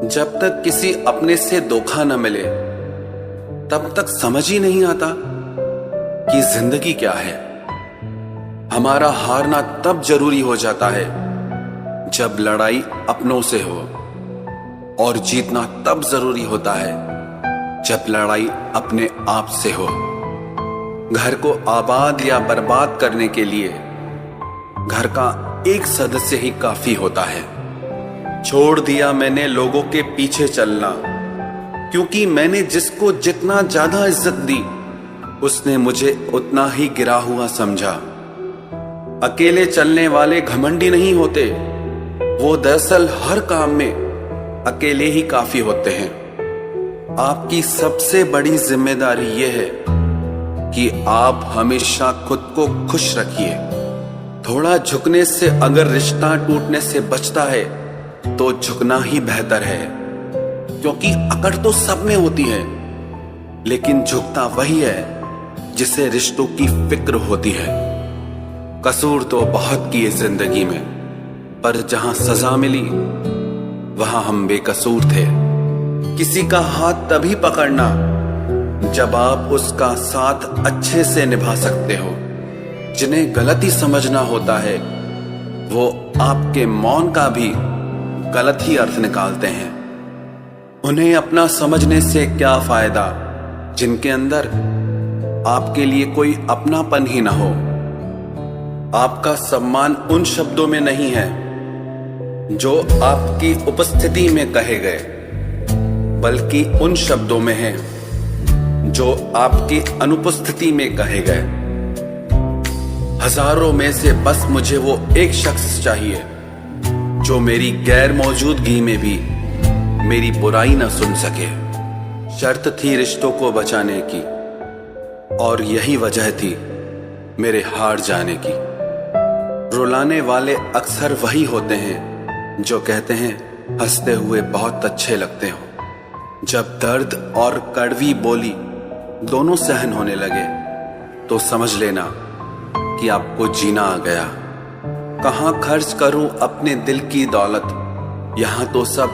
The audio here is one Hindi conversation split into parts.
जब तक किसी अपने से धोखा न मिले तब तक समझ ही नहीं आता कि जिंदगी क्या है। हमारा हारना तब जरूरी हो जाता है जब लड़ाई अपनों से हो, और जीतना तब जरूरी होता है जब लड़ाई अपने आप से हो। घर को आबाद या बर्बाद करने के लिए घर का एक सदस्य ही काफी होता है। छोड़ दिया मैंने लोगों के पीछे चलना, क्योंकि मैंने जिसको जितना ज्यादा इज्जत दी उसने मुझे उतना ही गिरा हुआ समझा। अकेले चलने वाले घमंडी नहीं होते, वो दरअसल हर काम में अकेले ही काफी होते हैं। आपकी सबसे बड़ी जिम्मेदारी यह है कि आप हमेशा खुद को खुश रखिए। थोड़ा झुकने से अगर रिश्ता टूटने से बचता है तो झुकना ही बेहतर है, क्योंकि अकड़ तो सब में होती है, लेकिन झुकता वही है जिसे रिश्तों की फिक्र होती है। कसूर तो बहुत किए जिंदगी में, पर जहां सजा मिली वहां हम बेकसूर थे। किसी का हाथ तभी पकड़ना जब आप उसका साथ अच्छे से निभा सकते हो। जिन्हें गलती समझना होता है वो आपके मौन का भी गलत ही अर्थ निकालते हैं। उन्हें अपना समझने से क्या फायदा जिनके अंदर आपके लिए कोई अपनापन ही ना हो। आपका सम्मान उन शब्दों में नहीं है जो आपकी उपस्थिति में कहे गए, बल्कि उन शब्दों में है जो आपकी अनुपस्थिति में कहे गए। हजारों में से बस मुझे वो एक शख्स चाहिए जो मेरी गैर मौजूदगी में भी मेरी बुराई ना सुन सके। शर्त थी रिश्तों को बचाने की, और यही वजह थी मेरे हार जाने की। रुलाने वाले अक्सर वही होते हैं जो कहते हैं हंसते हुए बहुत अच्छे लगते हो। जब दर्द और कड़वी बोली दोनों सहन होने लगे तो समझ लेना कि आपको जीना आ गया। कहां खर्च करूं अपने दिल की दौलत, यहां तो सब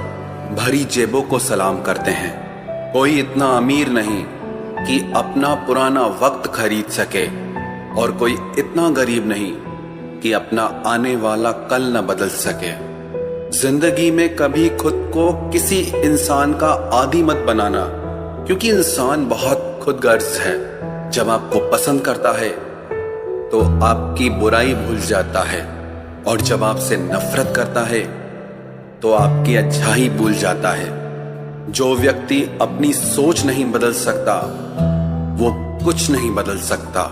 भरी जेबों को सलाम करते हैं। कोई इतना अमीर नहीं कि अपना पुराना वक्त खरीद सके, और कोई इतना गरीब नहीं कि अपना आने वाला कल न बदल सके। जिंदगी में कभी खुद को किसी इंसान का आदी मत बनाना, क्योंकि इंसान बहुत खुदगर्ज है। जब आपको पसंद करता है तो आपकी बुराई भूल जाता है, और जब आपसे नफरत करता है तो आपकी अच्छाई भूल जाता है। जो व्यक्ति अपनी सोच नहीं बदल सकता वो कुछ नहीं बदल सकता।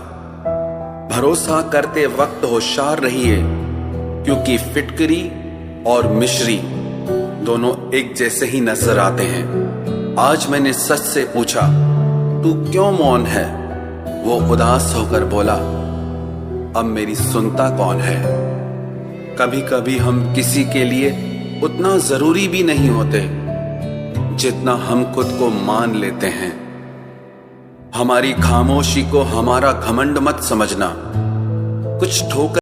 भरोसा करते वक्त होशियार रहिए, क्योंकि फिटकरी और मिश्री दोनों एक जैसे ही नजर आते हैं। आज मैंने सच से पूछा, तू क्यों मौन है? वो उदास होकर बोला, अब मेरी सुनता कौन है? कभी कभी हम किसी के लिए उतना जरूरी भी नहीं होते जितना हम खुद को मान लेते हैं। हमारी खामोशी को हमारा घमंड मत समझना। कुछ ठोकर